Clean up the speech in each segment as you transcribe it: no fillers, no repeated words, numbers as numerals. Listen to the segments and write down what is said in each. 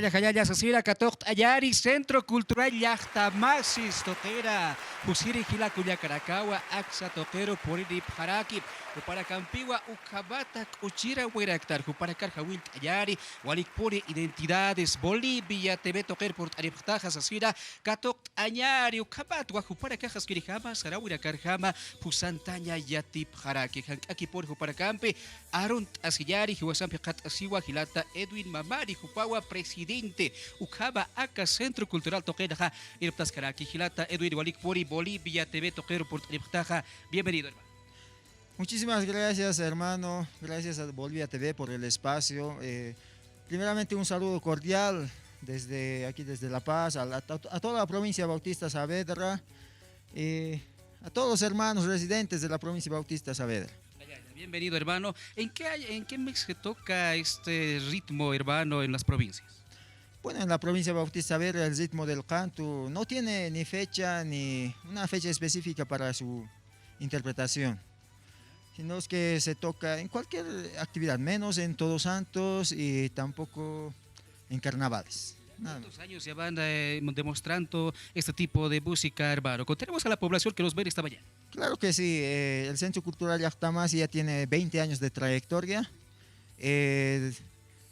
Hayaya, Sasira, Katok, Ayari, Centro Cultural Yachtamasis, Toquera, Pusiri, Gila, Cuyacaracagua, Axa, Toquero, Poriri, Paraki, Uparacampigua, Ucabata, Uchira, Huiractar, Uparacar, Jawil, Ayari, Walikpuri, Identidades, Bolivia, TV, Toquer, Port Ariptaja, Sasira, Katok, Ayari, Ucabat, Huaparacajas, Kirijama, Sarawira, Carjama, Pusantaña, Yatip, Haraki, aquí por Uparacampe, Arunt, Asiyari, Huasampi, Kat, Asiwa, Gilata, Edwin Mamari, Jupawa, presidente, Ucaba, Aca, Centro Cultural Toquera, Irptascaraki, Gilata, Edwin Walikpuri, Bolivia, TV, Toquero, Port Ariptaja. Bienvenido, hermano. Muchísimas gracias, hermano. Gracias a Bolivia TV por el espacio. Primeramente, un saludo cordial desde aquí, desde La Paz, a toda la provincia Bautista Saavedra, a todos los hermanos residentes de la provincia Bautista Saavedra. Bienvenido, hermano. ¿En qué mes se toca este ritmo, hermano, en las provincias? Bueno, en la provincia Bautista Saavedra el ritmo del canto no tiene ni fecha ni una fecha específica para su interpretación, sino es que se toca en cualquier actividad, menos en Todos Santos y tampoco en carnavales. ¿Cuántos años ya van demostrando este tipo de música, hermano? Contenemos a la población que nos ve esta mañana. Claro que sí, el Centro Cultural Yachtamasis ya tiene 20 años de trayectoria.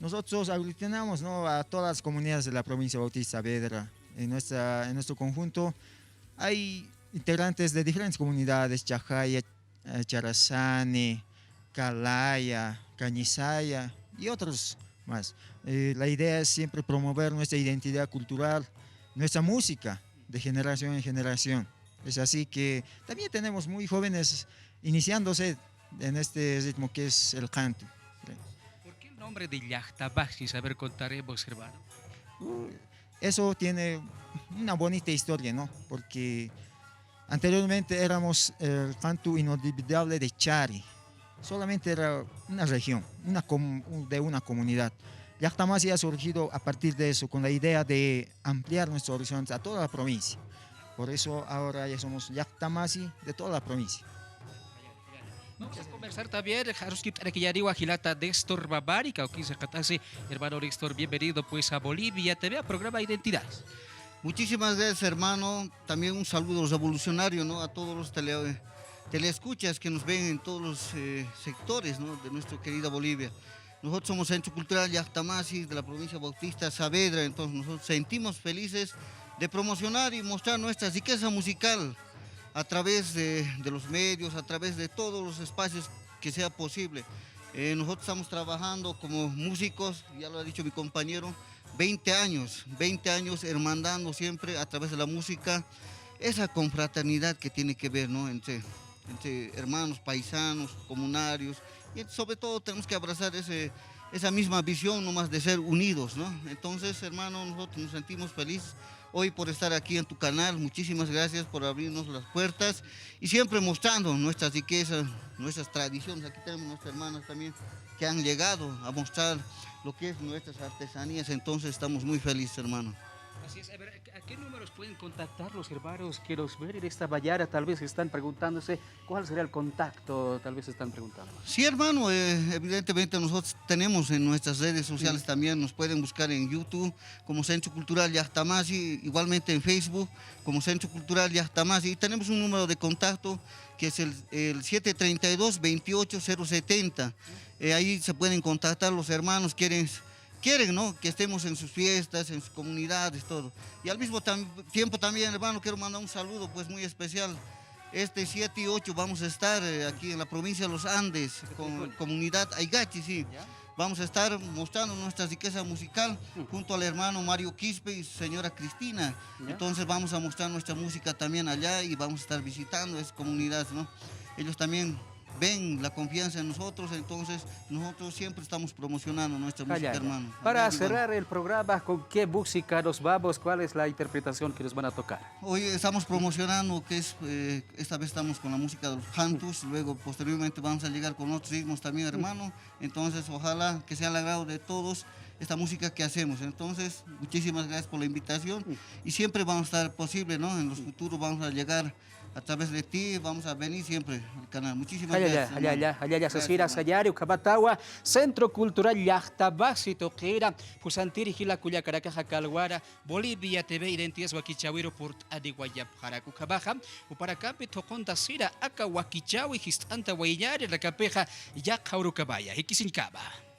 Nosotros aglutinamos, ¿no?, a todas las comunidades de la provincia Bautista Saavedra. En nuestro conjunto hay integrantes de diferentes comunidades: Chajaya, Charazani, Calaya, Cañizaya y otros más. La idea es siempre promover nuestra identidad cultural, nuestra música de generación en generación. Es así que también tenemos muy jóvenes iniciándose en este ritmo que es el canto. ¿Por qué el nombre de Yachtamasis? A ver, contaremos, hermano. Eso tiene una bonita historia, ¿no? Porque anteriormente éramos el canto inolvidable de Chari. Solamente era una región, de una comunidad. Yachtamasis ha surgido a partir de eso, con la idea de ampliar nuestros horizontes a toda la provincia. Por eso ahora ya somos Yachtamasis de toda la provincia. Vamos a conversar también, Jaruskip Gilata Néstor Babarica, o quince Catase, hermano Néstor, bienvenido pues a Bolivia TV, a programa Identidades. Muchísimas gracias, hermano. También un saludo revolucionario, ¿no?, a todos los teleescuchas que nos ven en todos los sectores, ¿no?, de nuestra querida Bolivia. Nosotros somos Centro Cultural Yachtamasis de la provincia Bautista Saavedra, entonces nosotros sentimos felices de promocionar y mostrar nuestra riqueza musical a través de los medios, a través de todos los espacios que sea posible. Nosotros estamos trabajando como músicos, ya lo ha dicho mi compañero, 20 años hermandando siempre a través de la música esa confraternidad que tiene que ver, ¿no?, entre hermanos, paisanos, comunarios, y sobre todo tenemos que abrazar esa misma visión nomás de ser unidos, ¿no? Entonces, hermano, nosotros nos sentimos felices hoy por estar aquí en tu canal. Muchísimas gracias por abrirnos las puertas y siempre mostrando nuestras riquezas, nuestras tradiciones. Aquí tenemos nuestras hermanas también que han llegado a mostrar lo que es nuestras artesanías, entonces estamos muy felices, hermano. Así es, a ver, ¿a qué números pueden contactar los hermanos que nos ven en esta mañana? Tal vez están preguntándose cuál sería el contacto, tal vez están preguntando. Sí, hermano, evidentemente nosotros tenemos en nuestras redes sociales también, nos pueden buscar en YouTube como Centro Cultural Yachtamasis, igualmente en Facebook como Centro Cultural Yachtamasis, y tenemos un número de contacto que es el 732-28070. Ahí se pueden contactar los hermanos, quieren, ¿no?, que estemos en sus fiestas, en sus comunidades, todo. Y al mismo tiempo también, hermano, quiero mandar un saludo pues muy especial. Este 7 y 8 vamos a estar aquí en la provincia de los Andes, con comunidad Aygachi, sí. Vamos a estar mostrando nuestra riqueza musical junto al hermano Mario Quispe y su señora Cristina. Entonces vamos a mostrar nuestra música también allá y vamos a estar visitando esas comunidades, ¿no? Ellos también ven la confianza en nosotros, entonces nosotros siempre estamos promocionando nuestra música, hermano. Para cerrar el programa, ¿con qué música nos vamos? ¿Cuál es la interpretación que nos van a tocar? Hoy estamos promocionando, que es, esta vez estamos con la música de los cantos, luego posteriormente vamos a llegar con otros ritmos también, hermano. Entonces ojalá que sea al agrado de todos esta música que hacemos. Entonces, muchísimas gracias por la invitación y siempre vamos a estar posible, ¿no? En los futuros vamos a llegar a través de ti, vamos a venir siempre al canal. Muchísimas gracias. Allá, Sasira Sayari, Ukabatawa, Centro Cultural Yachtabasi Toquera, Pusantiri Gila Culiacaracaja Calguara, Bolivia TV, Identias Wakichawiro por Adiguayap Jaracucabaja, Uparacampi Toconda Sira, Aka Wakichawi, Histanta Wayari, la Capeja, Yakaurucabaya, Hikisincaba.